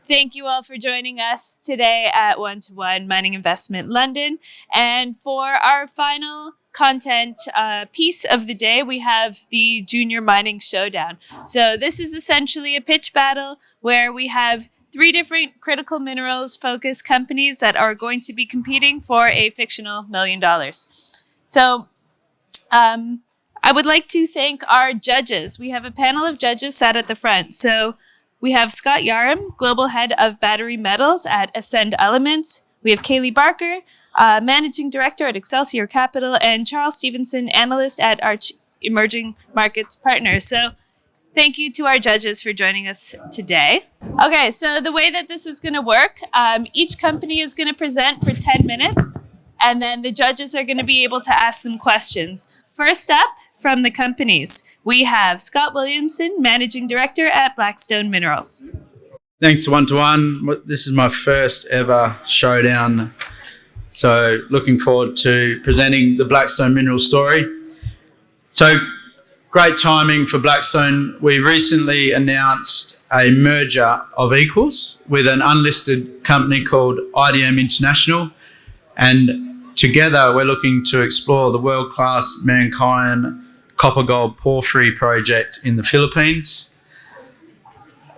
Thank you all for joining us today at 1-to-1 Mining Investment London. And for our final content piece of the day, we have the Junior Mining Showdown. So this is essentially a pitch battle where we have 3 different critical minerals focused companies that are going to be competing for a fictional $1 million. So I would like to thank our judges. We have a panel of judges sat at the front. So we have Scott Yarham, Global Head of Battery Metals at Ascend Elements. We have Cailey Barker, Managing Director at Excelsior Capital, and Charles Stephenson, Analyst at Arch Emerging Markets Partners. So thank you to our judges for joining us today. Okay, so the way that this is going to work, each company is going to present for 10 minutes, and then the judges are going to be able to ask them questions. First up, from the companies, we have Scott Williamson, Managing Director at Blackstone Minerals. Thanks to 1-to-1. This is my first ever showdown. So looking forward to presenting the Blackstone Minerals story. So great timing for Blackstone. We recently announced a merger of equals with an unlisted company called IDM International. And together we're looking to explore the world-class Mankind copper gold porphyry project in the Philippines.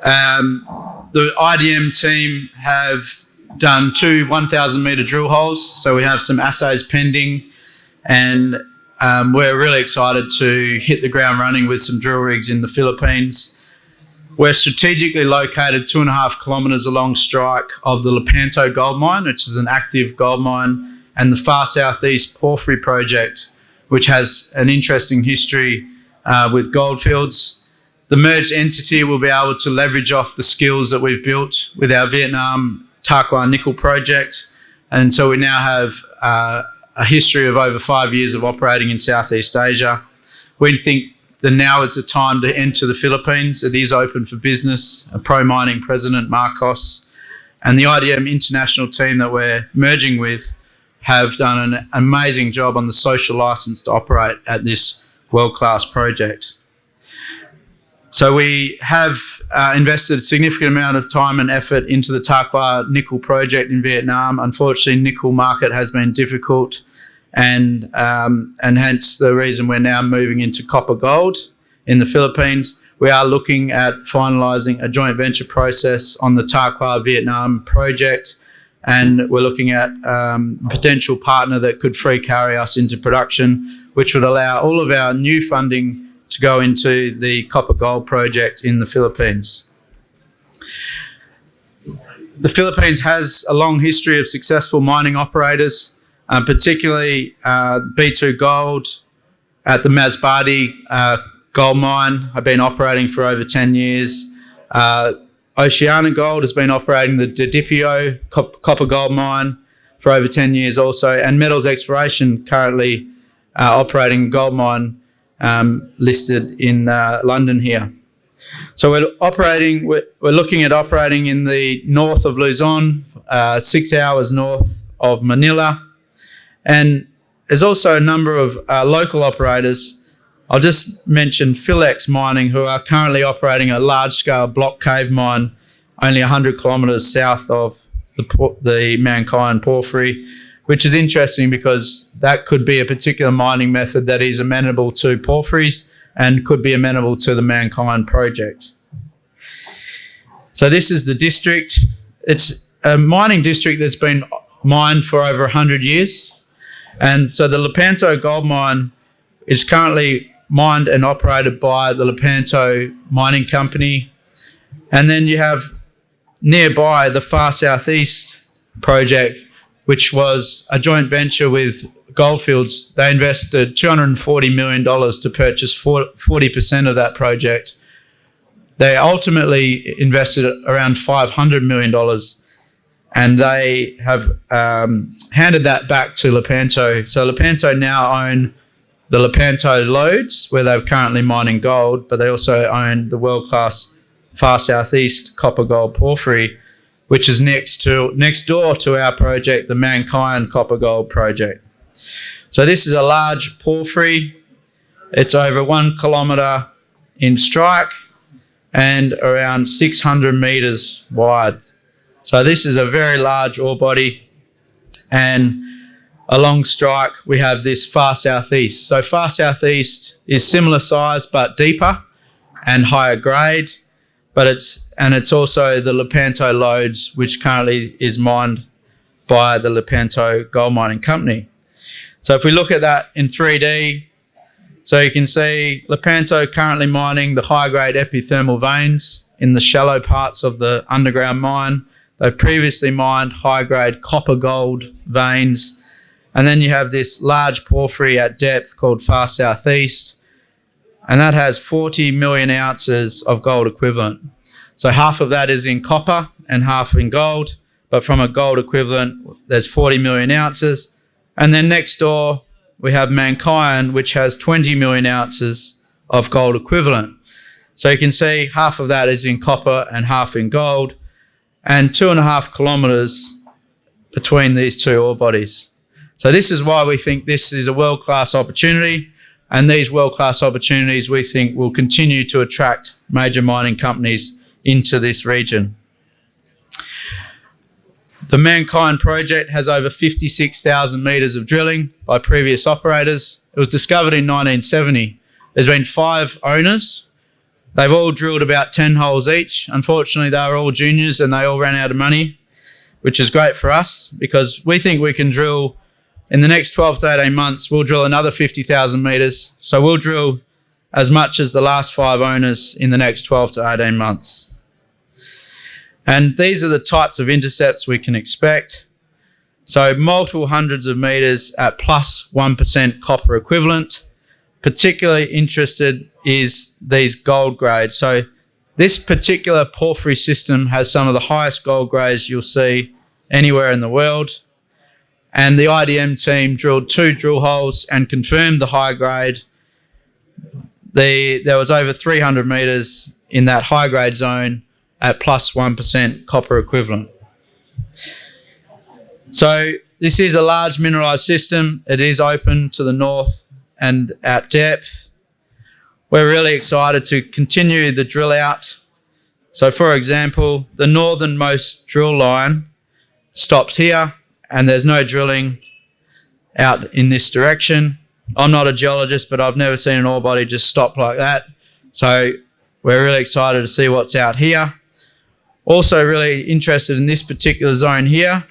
The IDM team have done 2 1,000-metre drill holes, so we have some assays pending, and we're really excited to hit the ground running with some drill rigs in the Philippines. We're strategically located 2.5 kilometres along strike of the Lepanto gold mine, which is an active gold mine, and the far southeast porphyry project, which has an interesting history with goldfields. The merged entity will be able to leverage off the skills that we've built with our Vietnam Tarkwa nickel project. And so we now have a history of over 5 years of operating in Southeast Asia. We think that now is the time to enter the Philippines. It is open for business. Pro-mining President Marcos and the IDM International team that we're merging with have done an amazing job on the social license to operate at this world-class project. So we have invested a significant amount of time and effort into the Tarkwa nickel project in Vietnam. Unfortunately, nickel market has been difficult, and hence the reason we're now moving into copper gold in the Philippines. We are looking at finalising a joint venture process on the Tarkwa Vietnam project, and we're looking at a potential partner that could free carry us into production, which would allow all of our new funding to go into the copper gold project in the Philippines. The Philippines has a long history of successful mining operators, particularly B2 Gold at the Masbate gold mine have been operating for over 10 years. Oceana Gold has been operating the Didipio copper gold mine for over 10 years also, and Metals Exploration currently operating a gold mine listed in London here. So we're looking at operating in the north of Luzon, 6 hours north of Manila, and there's also a number of local operators. I'll just mention Philex Mining, who are currently operating a large-scale block cave mine only 100 kilometres south of the Mankind porphyry, which is interesting because that could be a particular mining method that is amenable to porphyries and could be amenable to the Mankind project. So this is the district. It's a mining district that's been mined for over 100 years. And so the Lepanto gold mine is currently mined and operated by the Lepanto Mining Company. And then you have nearby the Far Southeast project, which was a joint venture with Goldfields. They invested $240 million to purchase 40% of that project. They ultimately invested around $500 million, and they have handed that back to Lepanto. So Lepanto now own the Lepanto lodes, where they're currently mining gold, but they also own the world-class Far Southeast copper gold porphyry, which is next door to our project, the Mankind copper gold project. So this is a large porphyry. It's over 1 kilometre in strike and around 600 metres wide. So this is a very large ore body, and along strike we have this far southeast. So far southeast is similar size but deeper and higher grade, but it's also the Lepanto lodes, which currently is mined by the Lepanto Gold Mining Company. So if we look at that in 3D, so you can see Lepanto currently mining the high-grade epithermal veins in the shallow parts of the underground mine. They previously mined high-grade copper-gold veins. And then you have this large porphyry at depth called Far Southeast, and that has 40 million ounces of gold equivalent. So half of that is in copper and half in gold, but from a gold equivalent, there's 40 million ounces. And then next door, we have Mankind, which has 20 million ounces of gold equivalent. So you can see half of that is in copper and half in gold, and 2.5 kilometres between these two ore bodies. So this is why we think this is a world-class opportunity, and these world-class opportunities we think will continue to attract major mining companies into this region. The Mankind project has over 56,000 metres of drilling by previous operators. It was discovered in 1970. There's been 5 owners. They've all drilled about 10 holes each. Unfortunately, they were all juniors and they all ran out of money, which is great for us because we think we can drill in the next 12 to 18 months. We'll drill another 50,000 metres. So we'll drill as much as the last 5 owners in the next 12 to 18 months. And these are the types of intercepts we can expect. So multiple hundreds of metres at plus 1% copper equivalent. Particularly interested is these gold grades. So this particular porphyry system has some of the highest gold grades you'll see anywhere in the world. And the IDM team drilled 2 drill holes and confirmed the high grade. There was over 300 metres in that high grade zone at plus 1% copper equivalent. So this is a large mineralised system. It is open to the north and at depth. We're really excited to continue the drill out. So for example, the northernmost drill line stops here and there's no drilling out in this direction. I'm not a geologist, but I've never seen an ore body just stop like that. So we're really excited to see what's out here. Also really interested in this particular zone here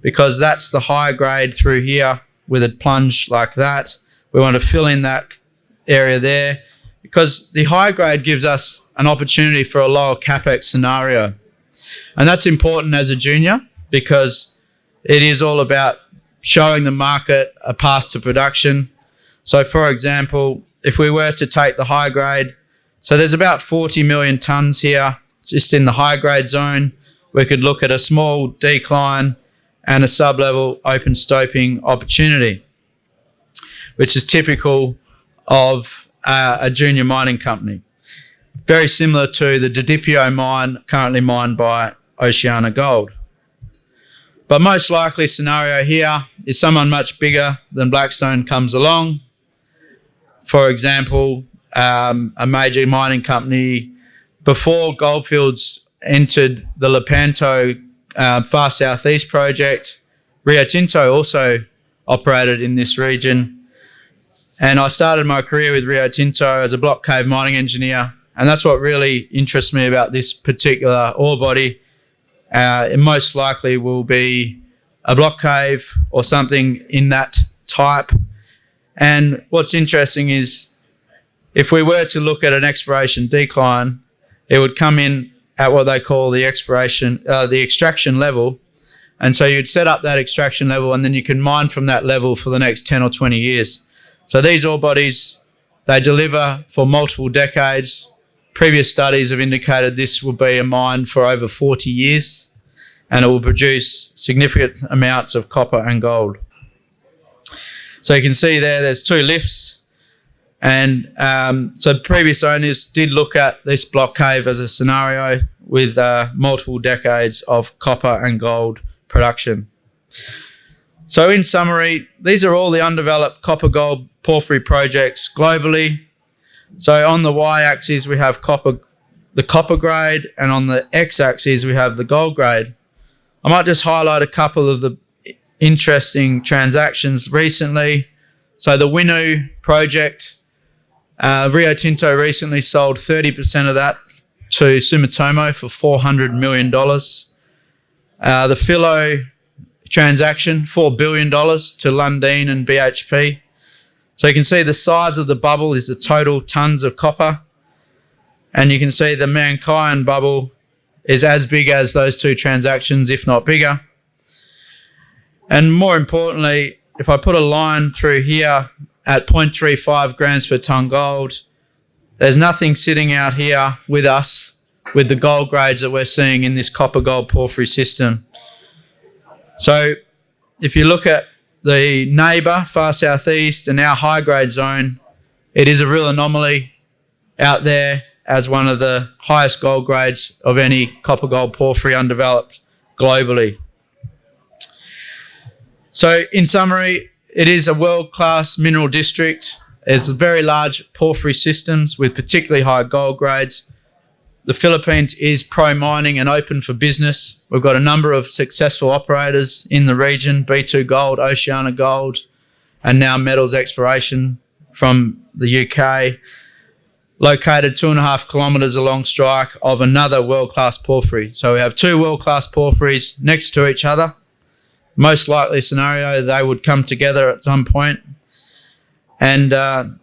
because that's the high grade through here with a plunge like that. We want to fill in that area there because the high grade gives us an opportunity for a lower capex scenario. And that's important as a junior because it is all about showing the market a path to production. So for example, if we were to take the high grade, so there's about 40 million tonnes here just in the high grade zone. We could look at a small decline and a sub-level open stoping opportunity, which is typical of a junior mining company. Very similar to the Didipio mine currently mined by Oceana Gold. But most likely scenario here is someone much bigger than Blackstone comes along. For example, a major mining company before Goldfields entered the Lepanto Far Southeast project. Rio Tinto also operated in this region. And I started my career with Rio Tinto as a block cave mining engineer. And that's what really interests me about this particular ore body. It most likely will be a block cave or something in that type. And what's interesting is if we were to look at an exploration decline, it would come in at what they call the extraction level. And so you'd set up that extraction level and then you can mine from that level for the next 10 or 20 years. So these ore bodies, they deliver for multiple decades. Previous studies have indicated this will be a mine for over 40 years and it will produce significant amounts of copper and gold. So you can see there's 2 lifts. And so previous owners did look at this block cave as a scenario with multiple decades of copper and gold production. So in summary, these are all the undeveloped copper gold porphyry projects globally. So on the y-axis we have the copper grade, and on the x-axis we have the gold grade. I might just highlight a couple of the interesting transactions recently. So the Winu project, Rio Tinto recently sold 30% of that to Sumitomo for $400 million. The Philo transaction, $4 billion to Lundin and BHP. So you can see the size of the bubble is the total tons of copper. And you can see the Mankind bubble is as big as those two transactions, if not bigger. And more importantly, if I put a line through here at 0.35 grams per tonne gold, there's nothing sitting out here with us with the gold grades that we're seeing in this copper gold porphyry system. So if you look at the neighbour, far southeast, and our high grade zone, it is a real anomaly out there as one of the highest gold grades of any copper gold porphyry undeveloped globally. So in summary, it is a world-class mineral district. There's very large porphyry systems with particularly high gold grades. The Philippines is pro-mining and open for business. We've got a number of successful operators in the region, B2 Gold, Oceana Gold, and now Metals Exploration from the UK, located 2.5 kilometres along strike of another world-class porphyry. So we have two world-class porphyries next to each other. Most likely scenario, they would come together at some point. And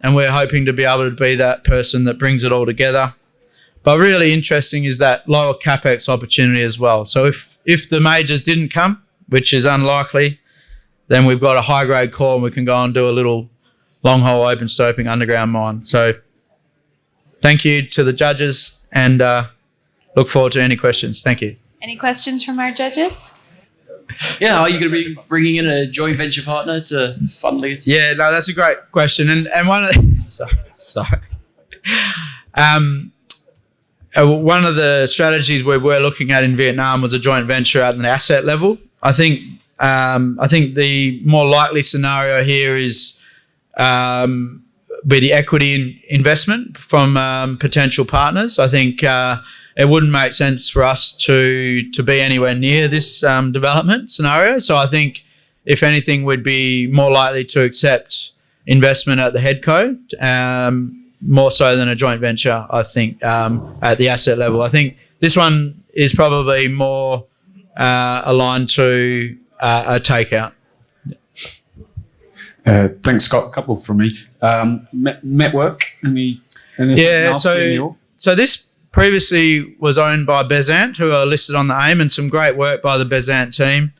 we're hoping to be able to be that person that brings it all together. But really interesting is that lower capex opportunity as well. So if the majors didn't come, which is unlikely, then we've got a high-grade core and we can go and do a little long-hole open stoping underground mine. So thank you to the judges and look forward to any questions. Thank you. Any questions from our judges? Yeah, are you going to be bringing in a joint venture partner to fund this? Yeah, no, that's a great question. And one of the, one of the strategies we were looking at in Vietnam was a joint venture at an asset level. I think the more likely scenario here is be the equity investment from potential partners. I think it wouldn't make sense for us to be anywhere near this development scenario. So I think, if anything, we'd be more likely to accept investment at the headco, more so than a joint venture, I think, at the asset level. I think this one is probably more aligned to a takeout. Thanks, Scott. A couple from me. Network, anything else in your? So this previously was owned by Bezant, who are listed on the AIM, and some great work by the Bezant team.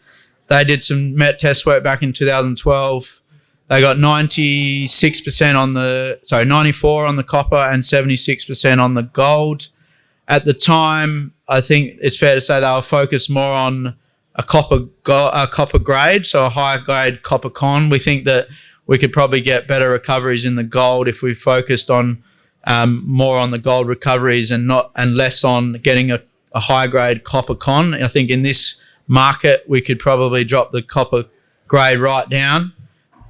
They did some met test work back in 2012. They got 94 on the copper and 76% on the gold. At the time, I think it's fair to say they were focused more on a copper grade, so a higher grade copper con. We think that we could probably get better recoveries in the gold if we focused on more on the gold recoveries and less on getting a high grade copper con. I think in this market we could probably drop the copper grade right down,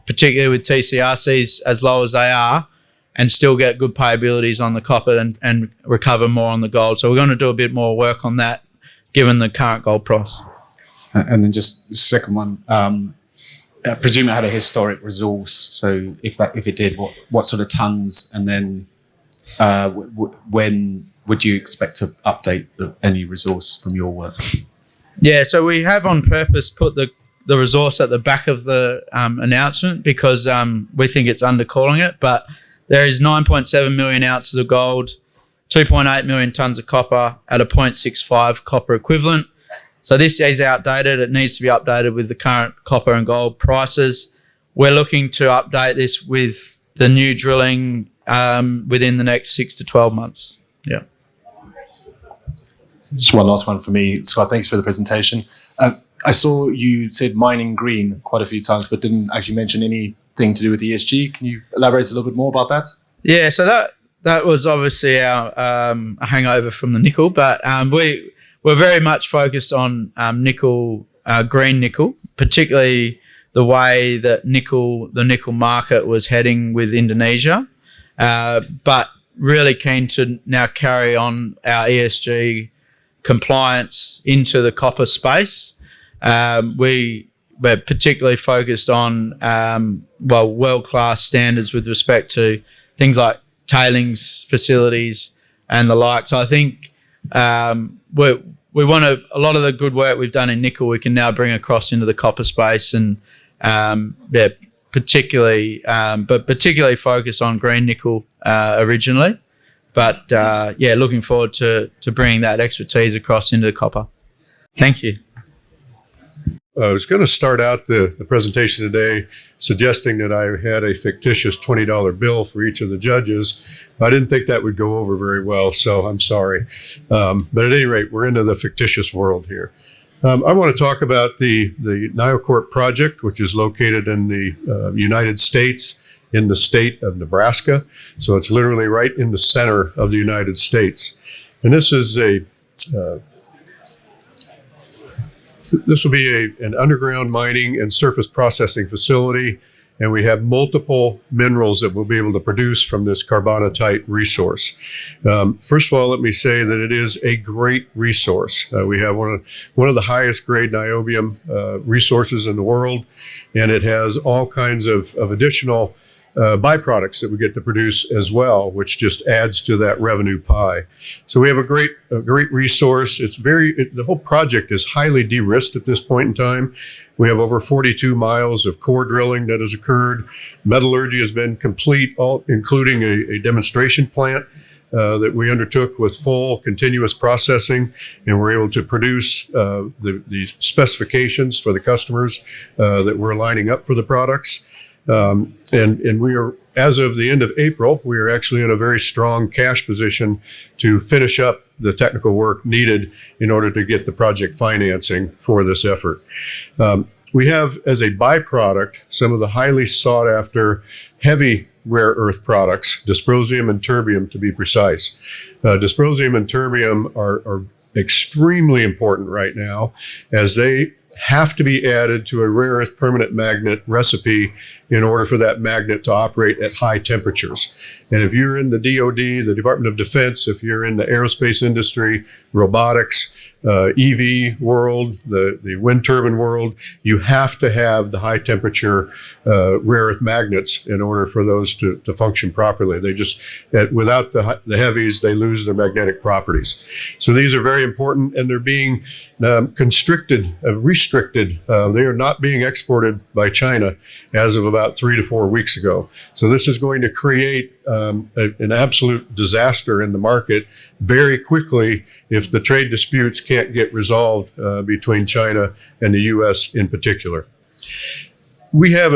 particularly with TCRCs as low as they are, and still get good payabilities on the copper and recover more on the gold. So we're going to do a bit more work on that given the current gold price. And then just the second one, I presume it had a historic resource. So if it did, what sort of tons, and then when would you expect to update any resource from your work? Yeah, so we have on purpose put the resource at the back of the announcement because we think it's undercalling it, but there is 9.7 million ounces of gold, 2.8 million tonnes of copper at a 0.65 copper equivalent. So this is outdated. It needs to be updated with the current copper and gold prices. We're looking to update this with the new drilling within the next 6 to 12 months. Yeah. Just one last one for me. Scott, thanks for the presentation. I saw you said mining green quite a few times, but didn't actually mention anything to do with ESG. Can you elaborate a little bit more about that? Yeah, so that was obviously our a hangover from the nickel, but we're very much focused on nickel, green nickel, particularly the way that the nickel market was heading with Indonesia, but really keen to now carry on our ESG compliance into the copper space. we're particularly focused on world-class standards with respect to things like tailings facilities and the like. So I think we want to, a lot of the good work we've done in nickel we can now bring across into the copper space, and particularly focus on green nickel originally. But looking forward to bringing that expertise across into the copper. Thank you. I was going to start out the presentation today suggesting that I had a fictitious $20 bill for each of the judges. I didn't think that would go over very well, so I'm sorry. But at any rate, we're into the fictitious world here. I want to talk about the NioCorp project, which is located in the United States, in the state of Nebraska. So it's literally right in the center of the United States. And this is this will be an underground mining and surface processing facility, and we have multiple minerals that we'll be able to produce from this carbonatite resource. First of all, let me say that it is a great resource. We have one of the highest grade niobium resources in the world, and it has all kinds of additional byproducts that we get to produce as well, which just adds to that revenue pie. So we have a great resource. The whole project is highly de-risked at this point in time. We have over 42 miles of core drilling that has occurred. Metallurgy has been complete, including a demonstration plant that we undertook with full continuous processing, and we're able to produce the specifications for the customers that we're lining up for the products. And we are, as of the end of April, we are actually in a very strong cash position to finish up the technical work needed in order to get the project financing for this effort. We have, as a byproduct, some of the highly sought after heavy rare earth products, dysprosium and terbium to be precise. Dysprosium and terbium are extremely important right now, as they have to be added to a rare earth permanent magnet recipe in order for that magnet to operate at high temperatures. And if you're in the DoD, the Department of Defense, if you're in the aerospace industry, robotics, EV world, the wind turbine world, you have to have the high temperature rare earth magnets in order for those to function properly. They just, without the heavies, they lose their magnetic properties. So these are very important, and they're being restricted. They are not being exported by China as of about 3 to 4 weeks ago. So this is going to create an absolute disaster in the market very quickly if the trade disputes can't get resolved between China and the U.S. in particular. We have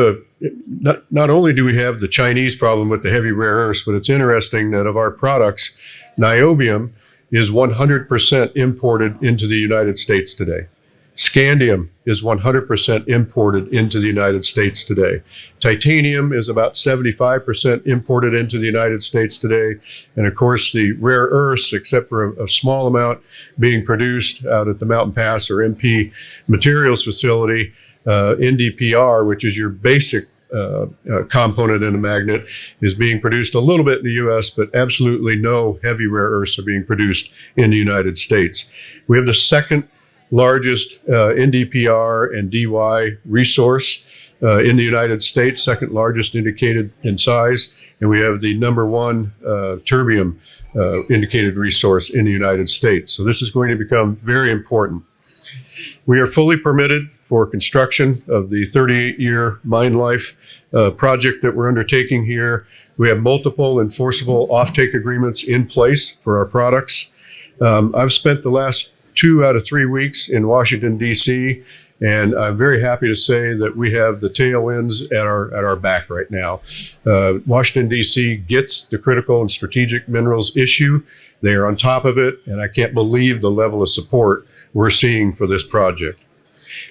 not only do we have the Chinese problem with the heavy rare earths, but it's interesting that of our products, niobium is 100% imported into the United States today. Scandium is 100% imported into the United States today. Titanium is about 75% imported into the United States today. And of course, the rare earths, except for a small amount being produced out at the Mountain Pass or MP Materials facility, NdPr, which is your basic component in a magnet, is being produced a little bit in the U.S., but absolutely no heavy rare earths are being produced in the United States. We have the second largest NdPr and Dy resource in the United States, second largest indicated in size, and we have the number one terbium indicated resource in the United States. So this is going to become very important. We are fully permitted for construction of the 38-year mine life project that we're undertaking here. We have multiple enforceable offtake agreements in place for our products. I've spent the last 2 out of 3 weeks in Washington, D.C., and I'm very happy to say that we have the tailwinds at our back right now. Washington, D.C. gets the critical and strategic minerals issue. They are on top of it, and I can't believe the level of support we're seeing for this project.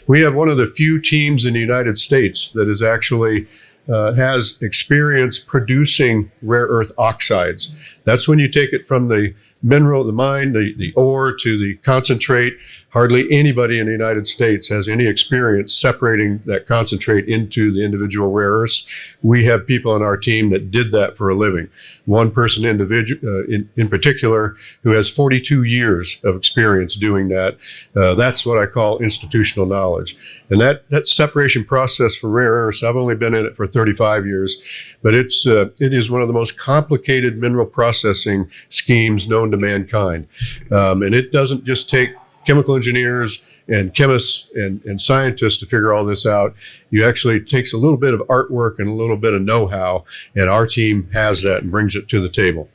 We have one of the few teams in the United States that is actually has experience producing rare earth oxides. That's when you take it from the mineral, the mine, the ore to the concentrate. Hardly anybody in the United States has any experience separating that concentrate into the individual rare earths. We have people on our team that did that for a living. One person in particular who has 42 years of experience doing that. That's what I call institutional knowledge. And that separation process for rare earths, I've only been in it for 35 years, but it is one of the most complicated mineral processing schemes known to mankind. And it doesn't just take chemical engineers and chemists and scientists to figure all this out. It takes a little bit of artwork and a little bit of know-how, and our team has that and brings it to the table.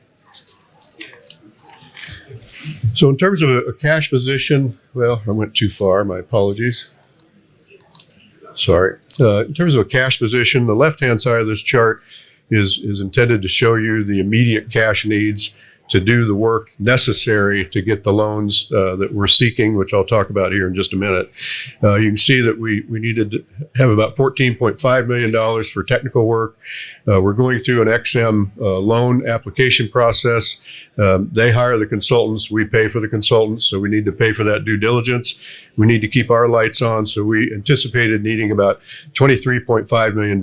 So in terms of a cash position, well, I went too far, my apologies. Sorry. In terms of a cash position, the left-hand side of this chart is intended to show you the immediate cash needs to do the work necessary to get the loans that we're seeking, which I'll talk about here in just a minute. You can see that we needed to have about $14.5 million for technical work. We're going through an XM loan application process. They hire the consultants. We pay for the consultants, so we need to pay for that due diligence. We need to keep our lights on, so we anticipated needing about $23.5 million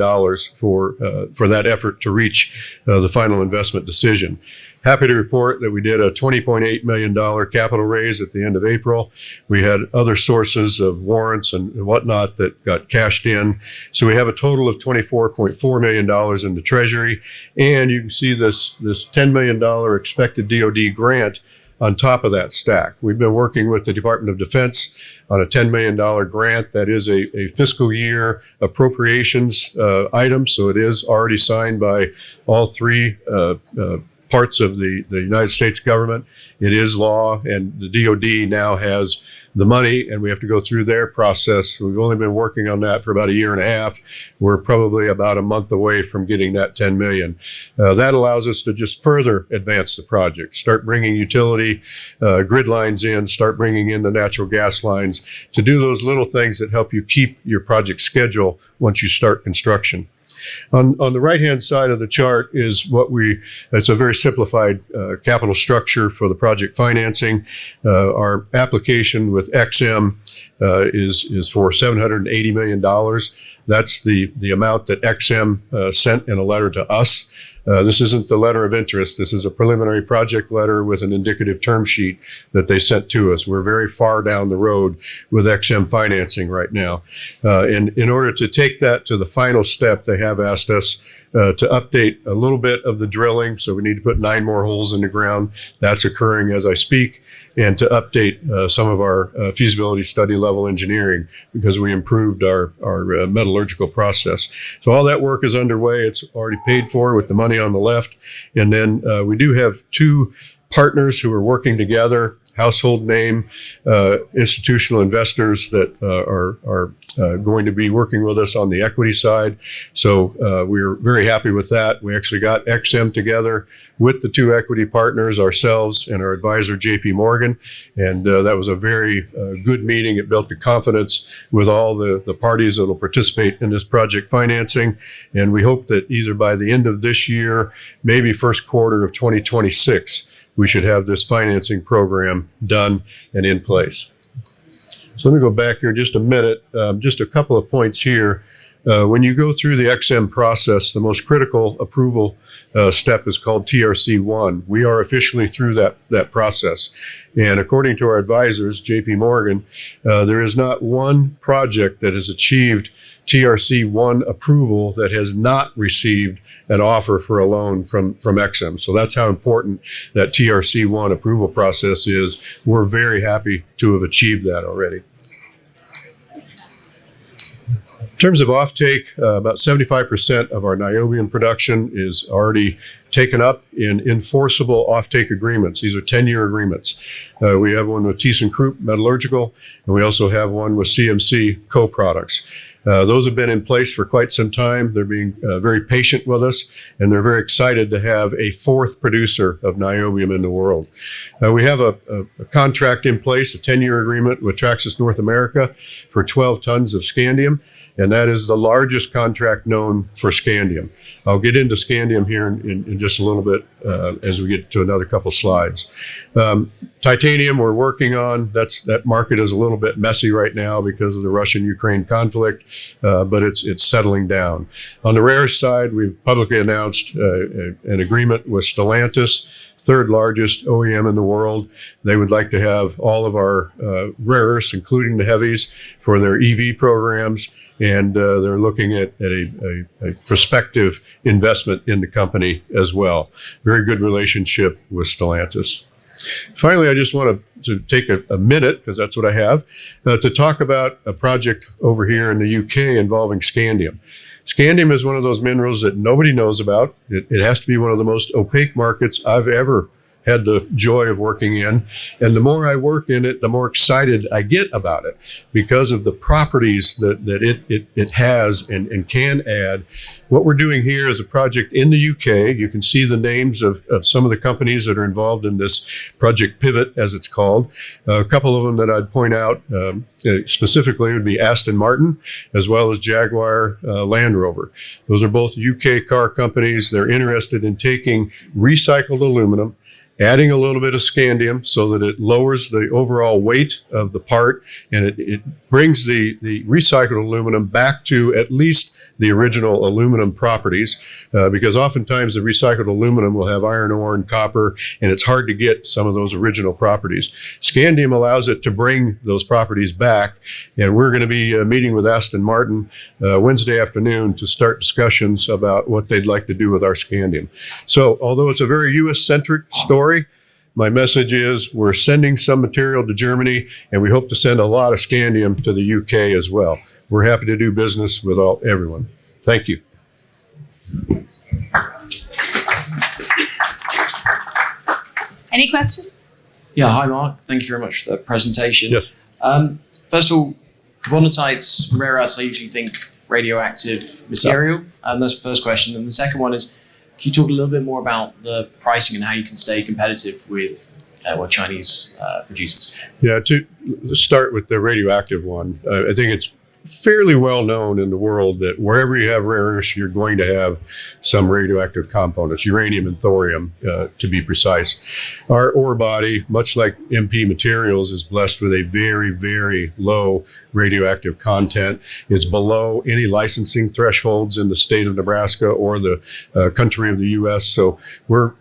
for that effort to reach the final investment decision. Happy to report that we did a $20.8 million capital raise at the end of April. We had other sources of warrants and whatnot that got cashed in. So we have a total of $24.4 million in the Treasury. And you can see this $10 million expected DoD grant on top of that stack. We've been working with the Department of Defense on a $10 million grant. That is a fiscal year appropriations item. So it is already signed by all three parts of the United States government. It is law, and the DoD now has the money, and we have to go through their process. We've only been working on that for about a year and a half. We're probably about a month away from getting that 10 million. That allows us to just further advance the project, start bringing utility grid lines in, start bringing in the natural gas lines to do those little things that help you keep your project schedule once you start construction. On the right-hand side of the chart is it's a very simplified capital structure for the project financing. Our application with XM is for $780 million. That's the amount that XM sent in a letter to us. This isn't the letter of interest. This is a preliminary project letter with an indicative term sheet that they sent to us. We're very far down the road with XM financing right now. And in order to take that to the final step, they have asked us to update a little bit of the drilling. So we need to put 9 more holes in the ground. That's occurring as I speak. And to update some of our feasibility study level engineering because we improved our metallurgical process. So all that work is underway. It's already paid for with the money on the left. And then we do have 2 partners who are working together, household name institutional investors that are going to be working with us on the equity side. So we're very happy with that. We actually got XM together with the 2 equity partners, ourselves and our advisor, JP Morgan. And that was a very good meeting. It built the confidence with all the parties that will participate in this project financing. And we hope that either by the end of this year, maybe first quarter of 2026, we should have this financing program done and in place. So let me go back here just a minute. Just a couple of points here. When you go through the XM process, the most critical approval step is called TRC1. We are officially through that process. And according to our advisors, JP Morgan, there is not one project that has achieved TRC1 approval that has not received an offer for a loan from XM. So that's how important that TRC1 approval process is. We're very happy to have achieved that already. In terms of offtake, about 75% of our niobium production is already taken up in enforceable offtake agreements. These are 10-year agreements. We have one with ThyssenKrupp Metallurgical, and we also have one with CMC Co-Products. Those have been in place for quite some time. They're being very patient with us, and they're very excited to have a 4th producer of niobium in the world. We have a contract in place, a 10-year agreement with Traxys North America for 12 tons of scandium. and that is the largest contract known for scandium. I'll get into scandium here in just a little bit as we get to another couple slides. Titanium we're working on. That market is a little bit messy right now because of the Russian-Ukraine conflict, but it's settling down. On the rare side, we've publicly announced an agreement with Stellantis, third largest OEM in the world. They would like to have all of our rare earths, including the heavies, for their EV programs. And they're looking at a prospective investment in the company as well. Very good relationship with Stellantis. Finally, I just want to take a minute, because that's what I have, to talk about a project over here in the UK involving scandium. Scandium is one of those minerals that nobody knows about. It has to be one of the most opaque markets I've ever had the joy of working in. And the more I work in it, the more excited I get about it because of the properties that it has and can add. What we're doing here is a project in the UK. You can see the names of some of the companies that are involved in this Project Pivot, as it's called. A couple of them that I'd point out specifically would be Aston Martin, as well as Jaguar Land Rover. Those are both UK car companies. They're interested in taking recycled aluminum, adding a little bit of scandium so that it lowers the overall weight of the part, and it brings the recycled aluminum back to at least the original aluminum properties, because oftentimes the recycled aluminum will have iron ore and copper, and it's hard to get some of those original properties. Scandium allows it to bring those properties back, and we're going to be meeting with Aston Martin Wednesday afternoon to start discussions about what they'd like to do with our scandium. So although it's a very US-centric story, my message is we're sending some material to Germany, and we hope to send a lot of scandium to the UK as well. We're happy to do business with everyone. Thank you. Any questions? Yeah, hi Mark. Thank you very much for the presentation. Yes. First of all, carbonatites, rare earths, I usually think radioactive material. That's the first question. And the second one is, can you talk a little bit more about the pricing and how you can stay competitive with Chinese producers? Yeah, to start with the radioactive one, I think it's fairly well known in the world that wherever you have rare earths, you're going to have some radioactive components, uranium and thorium, to be precise. Our ore body, much like MP Materials, is blessed with a very, very low radioactive content. It's below any licensing thresholds in the state of Nebraska or the country of the U.S. So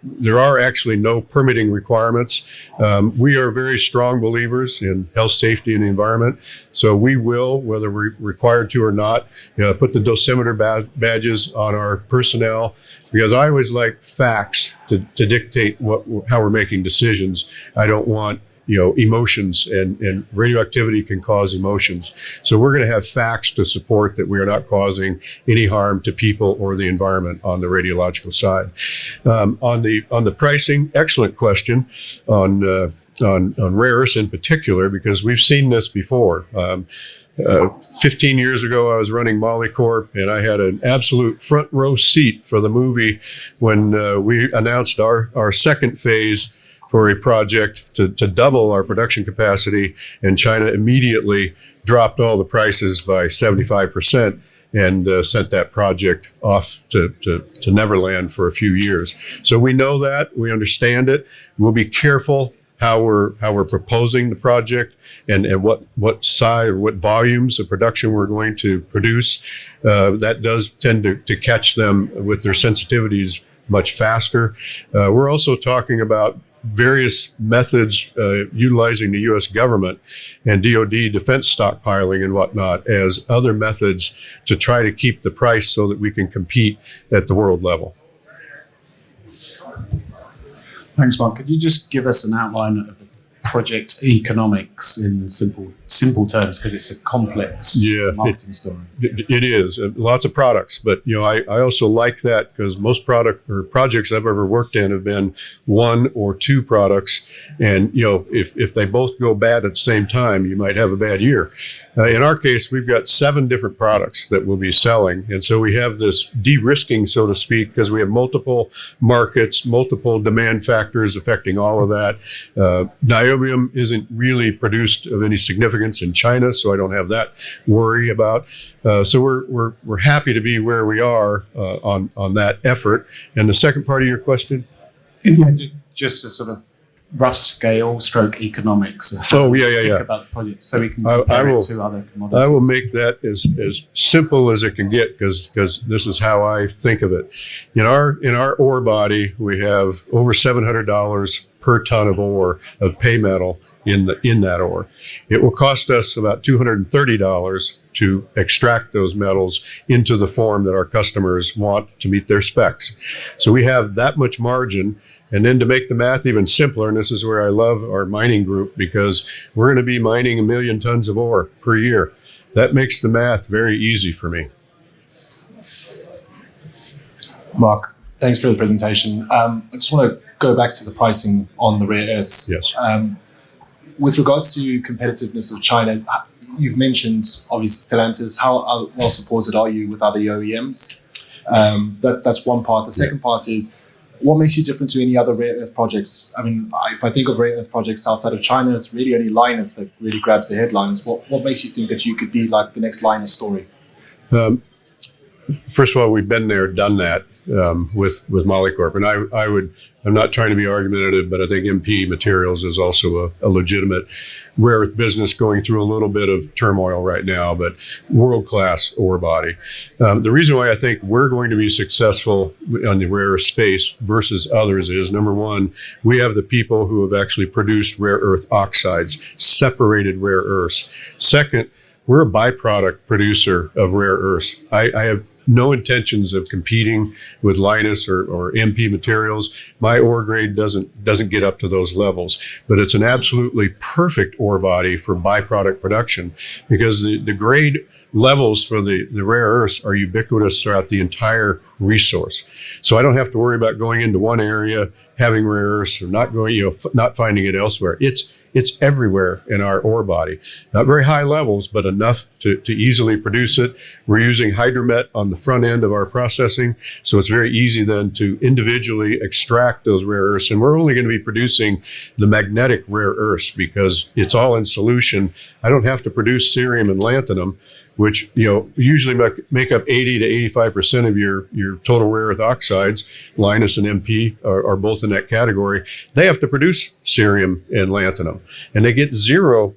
there are actually no permitting requirements. We are very strong believers in health, safety, and the environment. So we will, whether we're required to or not, put the dosimeter badges on our personnel, because I always like facts to dictate how we're making decisions. I don't want emotions, and radioactivity can cause emotions. So we're going to have facts to support that we are not causing any harm to people or the environment on the radiological side. On the pricing, excellent question on rare earths in particular, because we've seen this before. 15 years ago, I was running NioCorp, and I had an absolute front row seat for the movie when we announced our second phase for a project to double our production capacity, and China immediately dropped all the prices by 75% and sent that project off to Neverland for a few years. So we know that, we understand it. We'll be careful how we're proposing the project and what size or what volumes of production we're going to produce. That does tend to catch them with their sensitivities much faster. We're also talking about various methods utilizing the U.S. government and DoD defense stockpiling and whatnot as other methods to try to keep the price so that we can compete at the world level. Thanks, Mark. Could you just give us an outline of the project economics in simple terms, because it's a complex marketing story? It is lots of products, but I also like that because most projects I've ever worked in have been one or two products, and if they both go bad at the same time, you might have a bad year. In our case, we've got 7 different products that we'll be selling, and so we have this de-risking, so to speak, because we have multiple markets, multiple demand factors affecting all of that. Niobium isn't really produced of any significance significance in China, so I don't have that worry about. So we're happy to be where we are on that effort. And the second part of your question? Yeah, just a sort of rough scale stroke economics. Of how we think about the project, so we can compare it to other commodities. I will make that as simple as it can get, because this is how I think of it. In our ore body, we have over $700 per ton of ore of pay metal in that ore. It will cost us about $230 to extract those metals into the form that our customers want to meet their specs. So we have that much margin. And then to make the math even simpler, and this is where I love our mining group, because we're going to be mining 1 million tons of ore per year. That makes the math very easy for me. Mark, thanks for the presentation. I just want to go back to the pricing on the rare earths. Yes. With regards to competitiveness of China, you've mentioned obviously Stellantis. How well supported are you with other OEMs? That's one part. The second part is, what makes you different to any other rare earth projects? I mean, if I think of rare earth projects outside of China, it's really only Linus that really grabs the headlines. What makes you think that you could be like the next Linus story? First of all, we've been there, done that with NioCorp, and I'm not trying to be argumentative, but I think MP Materials is also a legitimate rare earth business going through a little bit of turmoil right now, but world-class ore body. The reason why I think we're going to be successful on the rare earth space versus others is, number one, we have the people who have actually produced rare earth oxides, separated rare earths. Second, we're a byproduct producer of rare earths. I have no intentions of competing with Linus or MP Materials. My ore grade doesn't get up to those levels, but it's an absolutely perfect ore body for byproduct production, because the grade levels for the rare earths are ubiquitous throughout the entire resource. So I don't have to worry about going into one area, having rare earths, or not finding it elsewhere. It's everywhere in our ore body. Not very high levels, but enough to easily produce it. We're using hydromet on the front end of our processing, so it's very easy then to individually extract those rare earths. And we're only going to be producing the magnetic rare earths because it's all in solution. I don't have to produce cerium and lanthanum, which usually make up 80 to 85% of your total rare earth oxides. Linus and MP are both in that category. They have to produce cerium and lanthanum, and they get zero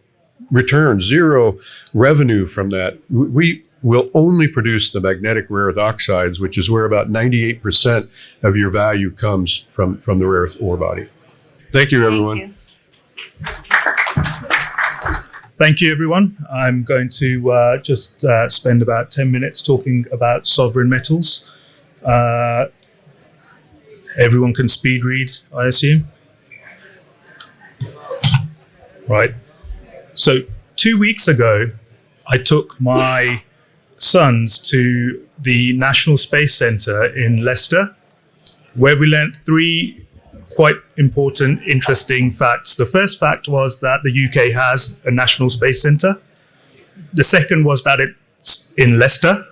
return, zero revenue from that. We will only produce the magnetic rare earth oxides, which is where about 98% of your value comes from the rare earth ore body. Thank you, everyone. Thank you, everyone. I'm going to just spend about 10 minutes talking about sovereign metals. Everyone can speed read, I assume. Right. So 2 weeks ago, I took my sons to the National Space Centre in Leicester, where we learnt 3 quite important, interesting facts. The first fact was that the UK has a National Space Centre. The second was that it's in Leicester.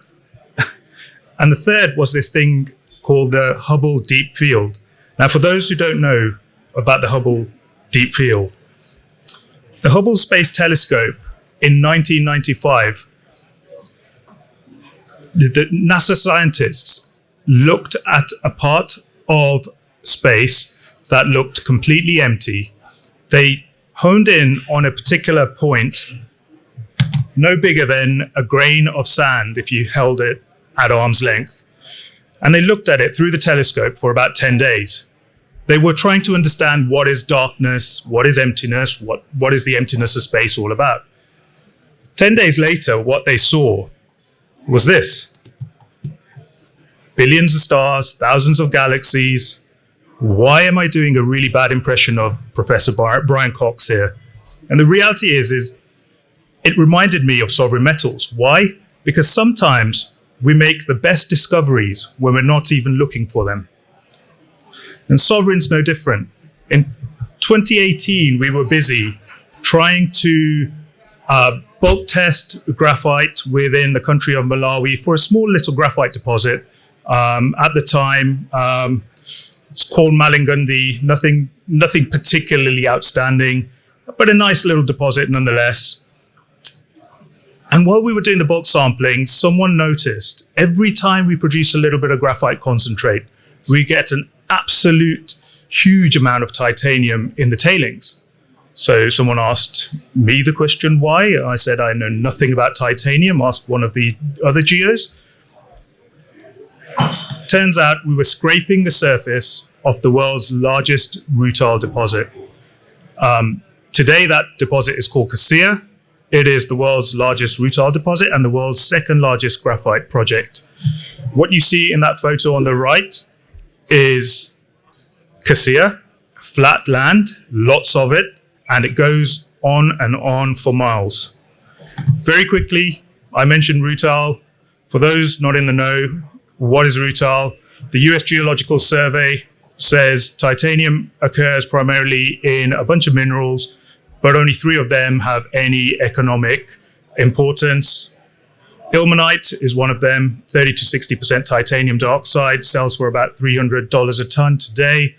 And the third was this thing called the Hubble Deep Field. Now, for those who don't know about the Hubble Deep Field, the Hubble Space Telescope in 1995, the NASA scientists looked at a part of space that looked completely empty. They honed in on a particular point, no bigger than a grain of sand if you held it at arm's length. And they looked at it through the telescope for about 10 days. They were trying to understand what is darkness, what is emptiness, what is the emptiness of space all about. 10 days later, what they saw was this. Billions of stars, thousands of galaxies. Why am I doing a really bad impression of Professor Brian Cox here? And the reality is it reminded me of sovereign metals. Why? Because sometimes we make the best discoveries when we're not even looking for them. And sovereign's no different. In 2018, we were busy trying to bulk test graphite within the country of Malawi for a small little graphite deposit. At the time, it's called Malingundi, nothing particularly outstanding, but a nice little deposit nonetheless. And while we were doing the bulk sampling, someone noticed every time we produce a little bit of graphite concentrate, we get an absolute huge amount of titanium in the tailings. So someone asked me the question, why? I said, I know nothing about titanium. Asked one of the other geos. Turns out we were scraping the surface of the world's largest rutile deposit. Today, that deposit is called Cassia. It is the world's largest rutile deposit and the world's second largest graphite project. What you see in that photo on the right is Cassia, flat land, lots of it, and it goes on for miles. Very quickly, I mentioned rutile. For those not in the know, what is rutile? The US Geological Survey says titanium occurs primarily in a bunch of minerals, but only 3 of them have any economic importance. Ilmenite is one of them, 30 to 60% titanium dioxide, sells for about $300 a ton today.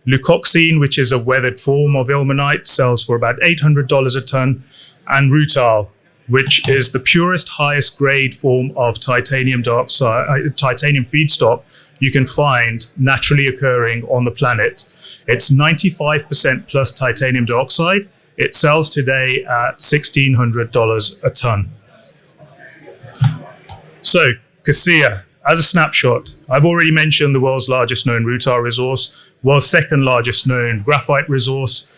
Leucoxene, which is a weathered form of ilmenite, sells for about $800 a ton. And rutile, which is the purest, highest grade form of titanium dioxide, titanium feedstock you can find naturally occurring on the planet. It's 95% plus titanium dioxide. It sells today at $1,600 a ton. So, Cassia, as a snapshot, I've already mentioned the world's largest known rutile resource, world's second largest known graphite resource.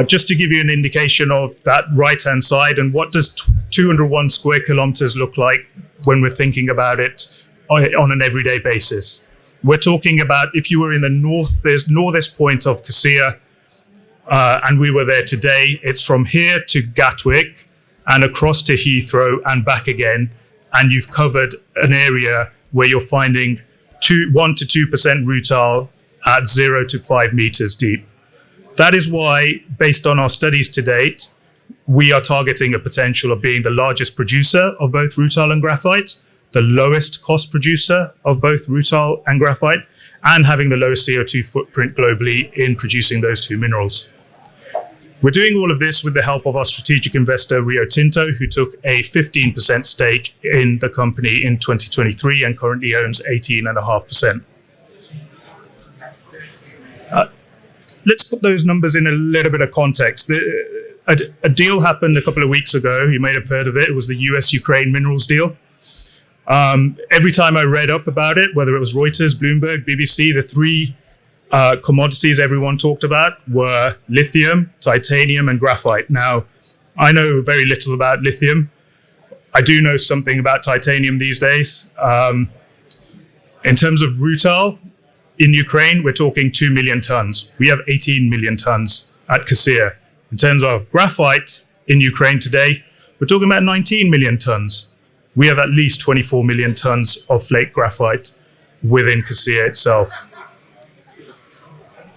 Just to give you an indication of that right-hand side and what does 201 square kilometers look like when we're thinking about it on an everyday basis. We're talking about if you were in the northest point of Cassia, and we were there today, it's from here to Gatwick and across to Heathrow and back again. And you've covered an area where you're finding 1 to 2% rutile at 0 to 5 meters deep. That is why, based on our studies to date, we are targeting a potential of being the largest producer of both rutile and graphite, the lowest cost producer of both rutile and graphite, and having the lowest CO2 footprint globally in producing those 2 minerals. We're doing all of this with the help of our strategic investor, Rio Tinto, who took a 15% stake in the company in 2023 and currently owns 18.5%. Let's put those numbers in a little bit of context. A deal happened a couple of weeks ago. You may have heard of it. It was the US-Ukraine minerals deal. Every time I read up about it, whether it was Reuters, Bloomberg, BBC, the 3 commodities everyone talked about were lithium, titanium, and graphite. Now, I know very little about lithium. I do know something about titanium these days. In terms of rutile, in Ukraine, we're talking 2 million tons. We have 18 million tons at Cassia. In terms of graphite in Ukraine today, we're talking about 19 million tons. We have at least 24 million tons of flake graphite within Cassia itself.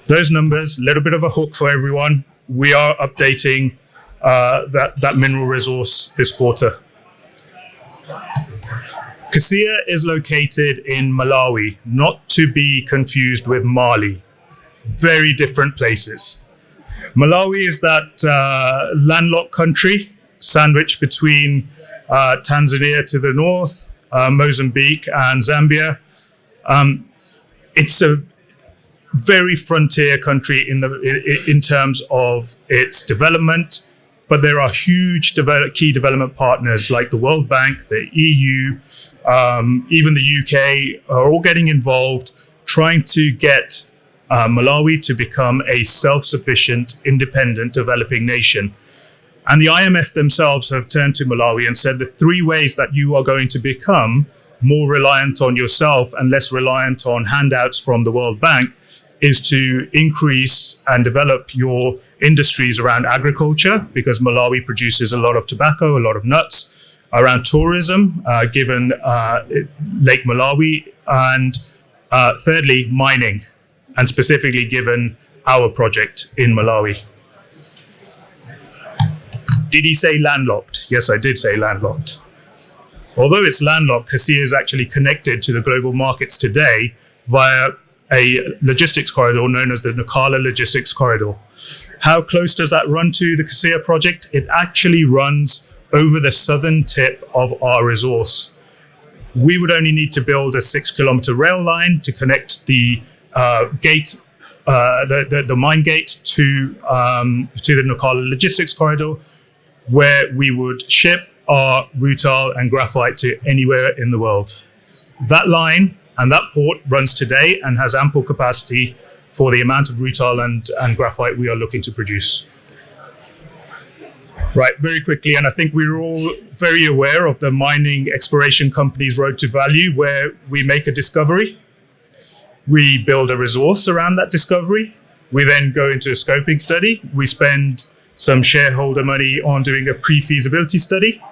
Those numbers, a little bit of a hook for everyone. We are updating that mineral resource this quarter. Cassia is located in Malawi, not to be confused with Mali. Very different places. Malawi is that landlocked country sandwiched between Tanzania to the north, Mozambique and Zambia. It's a very frontier country in terms of its development, but there are huge key development partners like the World Bank, the EU, even the UK are all getting involved, trying to get Malawi to become a self-sufficient, independent, developing nation. And the IMF themselves have turned to Malawi and said the 3 ways that you are going to become more reliant on yourself and less reliant on handouts from the World Bank is to increase and develop your industries around agriculture, because Malawi produces a lot of tobacco, a lot of nuts, around tourism, given Lake Malawi, and thirdly, mining, and specifically given our project in Malawi. Did he say landlocked? Yes, I did say landlocked. Although it's landlocked, Cassia is actually connected to the global markets today via a logistics corridor known as the Nacala Logistics Corridor. How close does that run to the Cassia project? It actually runs over the southern tip of our resource. We would only need to build a 6-kilometer rail line to connect the gate, the mine gate to the Nacala logistics corridor, where we would ship our rutile and graphite to anywhere in the world. That line and that port runs today and has ample capacity for the amount of rutile and graphite we are looking to produce. Right, very quickly, and I think we're all very aware of the mining exploration company's road to value, where we make a discovery, we build a resource around that discovery, we then go into a scoping study, we spend some shareholder money on doing a pre-feasibility study,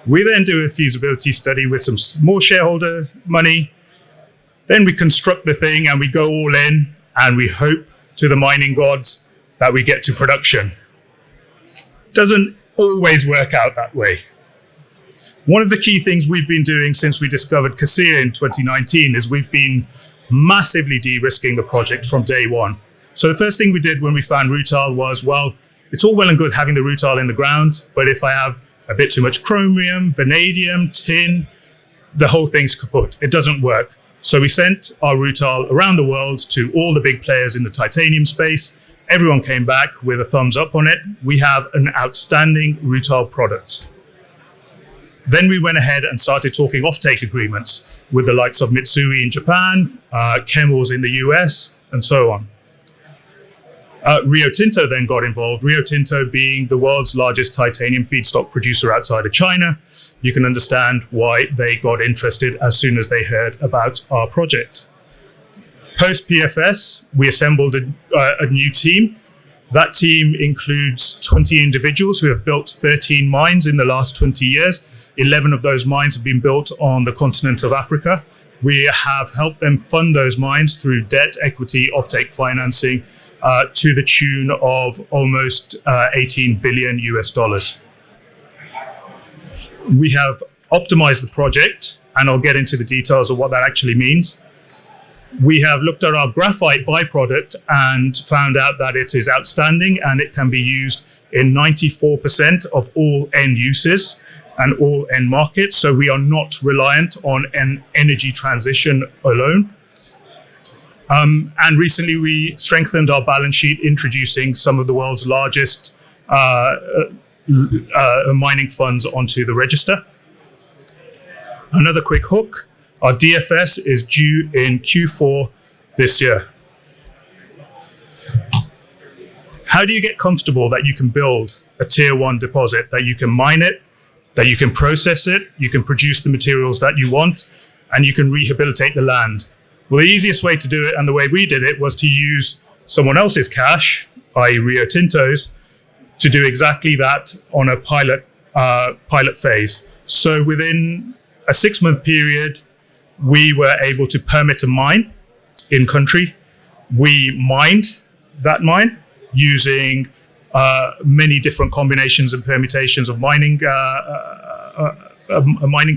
we then do a feasibility study with some more shareholder money, then we construct the thing and we go all in and we hope to the mining gods that we get to production. Doesn't always work out that way. One of the key things we've been doing since we discovered Cassia in 2019 is we've been massively de-risking the project from day one. So the first thing we did when we found rutile was, well, it's all well and good having the rutile in the ground, but if I have a bit too much chromium, vanadium, tin, the whole thing's kaput. It doesn't work. So we sent our rutile around the world to all the big players in the titanium space. Everyone came back with a thumbs up on it. We have an outstanding rutile product. Then we went ahead and started talking offtake agreements with the likes of Mitsui in Japan, Chemours in the US, and so on. Rio Tinto then got involved, Rio Tinto being the world's largest titanium feedstock producer outside of China. You can understand why they got interested as soon as they heard about our project. Post PFS, we assembled a new team. That team includes 20 individuals who have built 13 mines in the last 20 years. 11 of those mines have been built on the continent of Africa. We have helped them fund those mines through debt, equity, offtake financing, to the tune of almost 18 billion US dollars. We have optimized the project, and I'll get into the details of what that actually means. We have looked at our graphite byproduct and found out that it is outstanding and it can be used in 94% of all end uses and all end markets. So we are not reliant on an energy transition alone. And recently we strengthened our balance sheet, introducing some of the world's largest mining funds onto the register. Another quick hook, our DFS is due in Q4 this year. How do you get comfortable that you can build a tier 1 deposit, that you can mine it, that you can process it, you can produce the materials that you want, and you can rehabilitate the land? Well, the easiest way to do it, and the way we did it, was to use someone else's cash, i.e. Rio Tinto's, to do exactly that on a pilot phase. So within a 6-month period, we were able to permit a mine in country. We mined that mine using many different combinations and permutations of mining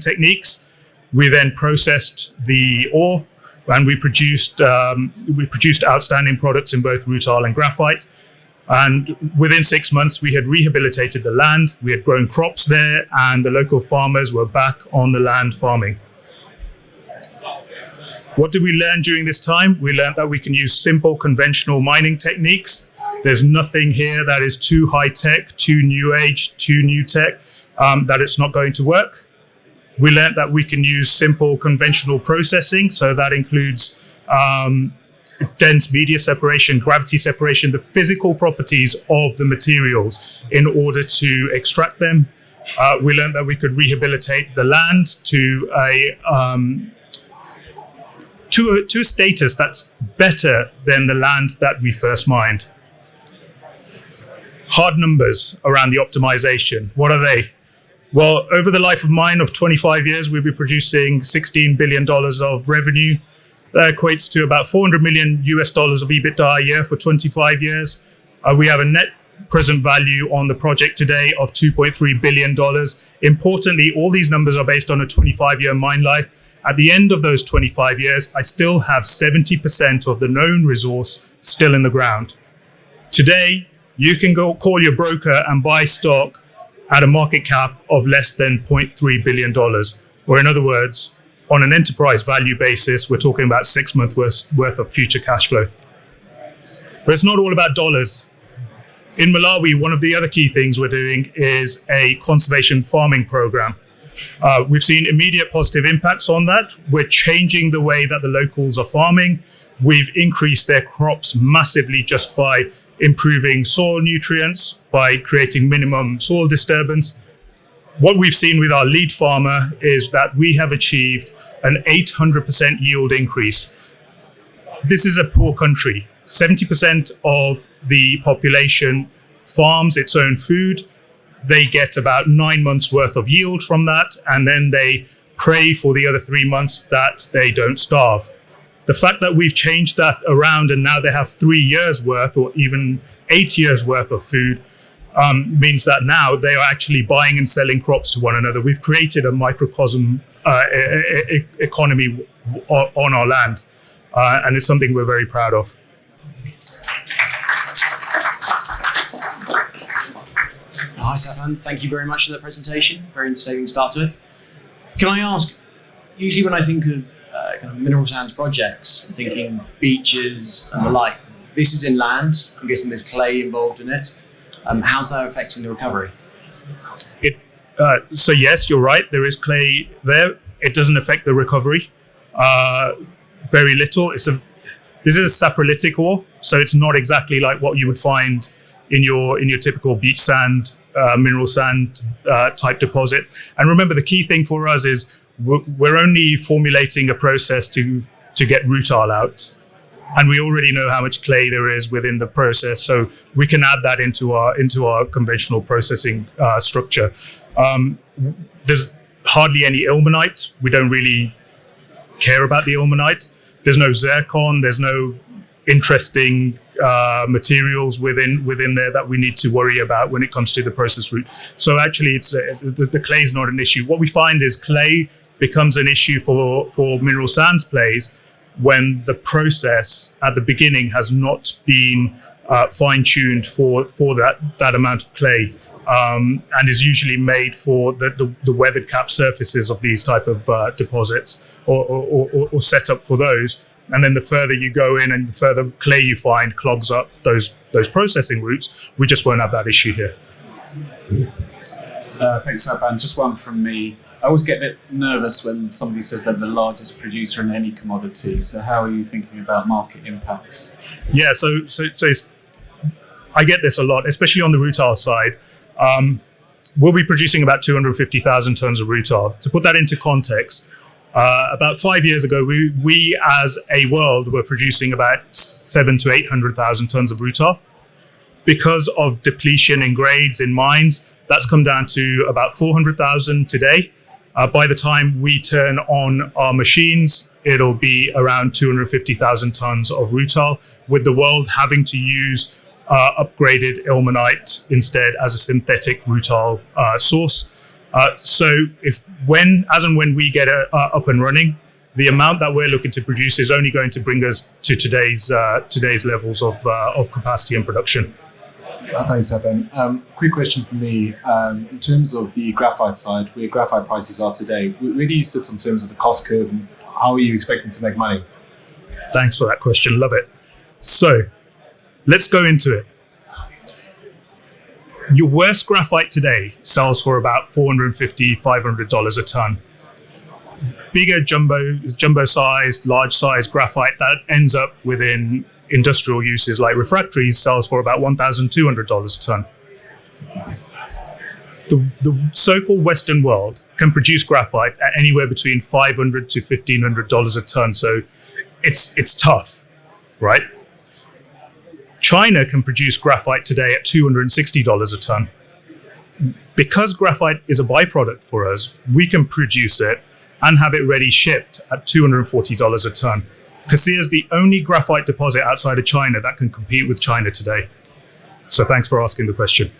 techniques. We then processed the ore, and we produced outstanding products in both rutile and graphite. And within 6 months, we had rehabilitated the land, we had grown crops there, and the local farmers were back on the land farming. What did we learn during this time? We learned that we can use simple conventional mining techniques. There's nothing here that is too high tech, too new age, too new tech, that it's not going to work. We learned that we can use simple conventional processing. So that includes dense media separation, gravity separation, the physical properties of the materials in order to extract them. We learned that we could rehabilitate the land to a status that's better than the land that we first mined. Hard numbers around the optimization. What are they? Well, over the life of mine of 25 years, we'll be producing $16 billion of revenue. That equates to about $400 million US dollars of EBITDA a year for 25 years. We have a net present value on the project today of $2.3 billion. Importantly, all these numbers are based on a 25-year mine life. At the end of those 25 years, I still have 70% of the known resource still in the ground. Today, you can go call your broker and buy stock at a market cap of less than $0.3 billion. Or in other words, on an enterprise value basis, we're talking about 6 months worth of future cash flow. But it's not all about dollars. In Malawi, one of the other key things we're doing is a conservation farming program. We've seen immediate positive impacts on that. We're changing the way that the locals are farming. We've increased their crops massively just by improving soil nutrients, by creating minimum soil disturbance. What we've seen with our lead farmer is that we have achieved an 800% yield increase. This is a poor country. 70% of the population farms its own food. They get about 9 months worth of yield from that, and then they pray for the other 3 months that they don't starve. The fact that we've changed that around and now they have 3 years worth or even 8 years worth of food means that now they are actually buying and selling crops to one another. We've created a microcosm economy on our land, and it's something we're very proud of. Hi, Sapan. Thank you very much for that presentation. Very entertaining start to it. Can I ask, usually when I think of kind of mineral sands projects, I'm thinking beaches and the like. This is inland. I'm guessing there's clay involved in it. How's that affecting the recovery? So yes, you're right. There is clay there. It doesn't affect the recovery. Very little. This is a saprolitic ore, so it's not exactly like what you would find in your typical beach sand, mineral sand type deposit. And remember, the key thing for us is we're only formulating a process to get rutile out, and we already know how much clay there is within the process, so we can add that into our conventional processing structure. There's hardly any ilmenite. We don't really care about the ilmenite. There's no zircon. There's no interesting materials within there that we need to worry about when it comes to the process route. So actually, it's the clay is not an issue. What we find is clay becomes an issue for mineral sands plays when the process at the beginning has not been fine-tuned for that amount of clay, and is usually made for the weathered cap surfaces of these type of deposits or set up for those. And then the further you go in and the further clay you find clogs up those processing routes, we just won't have that issue here. Thanks, Sapan. Just one from me. I always get a bit nervous when somebody says they're the largest producer in any commodity. So how are you thinking about market impacts? Yeah, so I get this a lot, especially on the rutile side. We'll be producing about 250,000 tons of rutile. To put that into context, about 5 years ago, we as a world were producing about 700,000 to 800,000 tons of rutile. Because of depletion in grades in mines, that's come down to about 400,000 today. By the time we turn on our machines, it'll be around 250,000 tons of rutile, with the world having to use upgraded ilmenite instead as a synthetic rutile source. So when we get up and running, the amount that we're looking to produce is only going to bring us to today's levels of capacity and production. Thanks, Sapan. Quick question from me. In terms of the graphite side, where graphite prices are today, where do you sit in terms of the cost curve, and how are you expecting to make money? Thanks for that question. Love it. So let's go into it. Your worst graphite today sells for about $450, $500 a ton. Bigger jumbo sized, large sized graphite that ends up within industrial uses like refractories sells for about $1,200 a ton. The so-called Western world can produce graphite at anywhere between $500 to $1,500 a ton. So it's tough, right? China can produce graphite today at $260 a ton. Because graphite is a byproduct for us, we can produce it and have it ready shipped at $240 a ton. Cassia is the only graphite deposit outside of China that can compete with China today. So thanks for asking the question.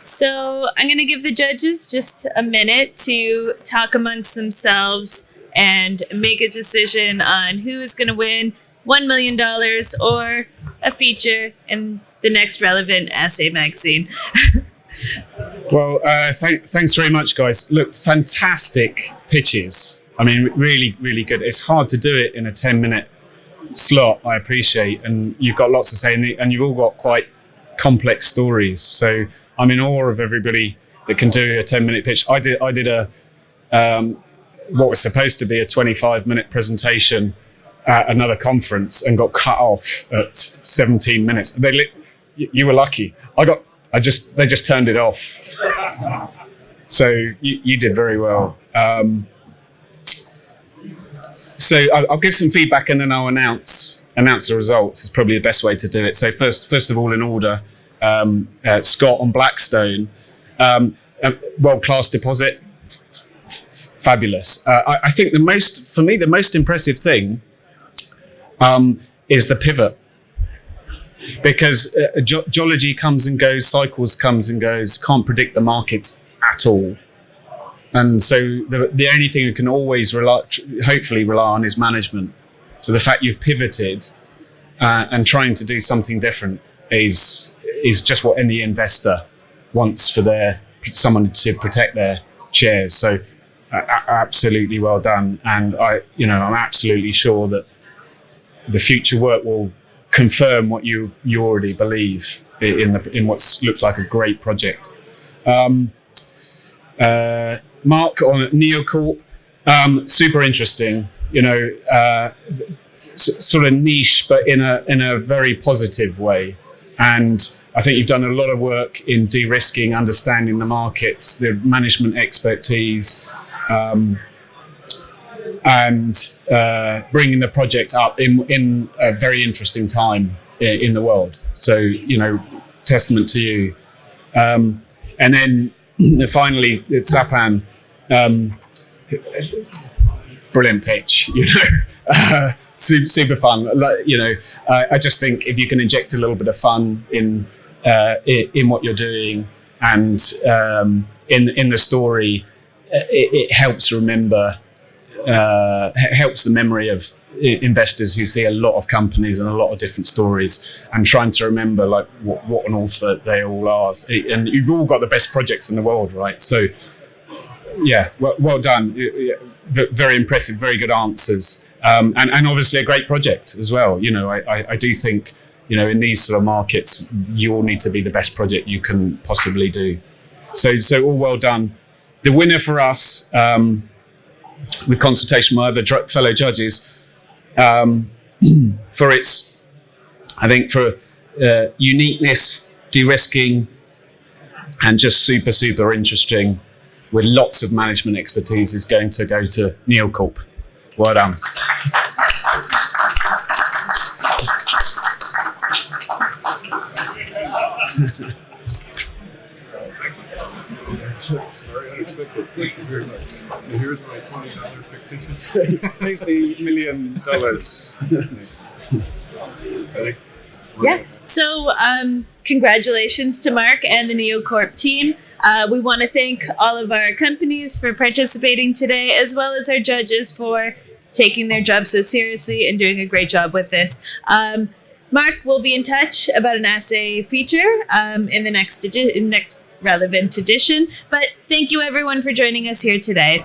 So I'm going to give the judges just a minute to talk amongst themselves and make a decision on who is going to win $1 million or a feature in the next relevant assay magazine. Well, thanks very much, guys. Look, fantastic pitches. I mean, really, really good. It's hard to do it in a 10-minute slot, I appreciate. And you've got lots to say, and you've all got quite complex stories. So I'm in awe of everybody that can do a 10-minute pitch. I did a what was supposed to be a 25-minute presentation at another conference and got cut off at 17 minutes. You were lucky. They just turned it off. So you did very well. So I'll give some feedback and then I'll announce the results. Is probably the best way to do it. So first of all, in order, Scott on Blackstone, world-class deposit, fabulous. I think the most impressive thing is the pivot. Because geology comes and goes, cycles comes and goes, can't predict the markets at all. And so the only thing you can always hopefully rely on is management. So the fact you've pivoted and trying to do something different is just what any investor wants for someone to protect their shares. So absolutely well done. And I'm absolutely sure that the future work will confirm what you already believe in what looks like a great project. Mark on NioCorp, super interesting. Sort of niche, but in a very positive way. And I think you've done a lot of work in de-risking, understanding the markets, the management expertise, and bringing the project up in a very interesting time in the world. So, testament to you. And then finally, it's Sapan. Brilliant pitch, super fun. I just think if you can inject a little bit of fun in what you're doing and in the story, it helps remember. Helps the memory of investors who see a lot of companies and a lot of different stories and trying to remember what on earth they all are. And you've all got the best projects in the world, right? So yeah, well done. Very impressive, very good answers. And obviously a great project as well. I do think, in these sort of markets, you all need to be the best project you can possibly do. So all well done. The winner for us, with consultation with my other fellow judges, for its, I think, for uniqueness, de-risking, and just super, super interesting, with lots of management expertise, is going to go to NioCorp. Well done. Very unexpected. Thank you very much. And here's my $20 fictitious. $60 million. Yeah. So congratulations to Mark and the NioCorp team. We want to thank all of our companies for participating today, as well as our judges for taking their job so seriously and doing a great job with this. Mark will be in touch about an assay feature in the next relevant edition. But thank you everyone for joining us here today.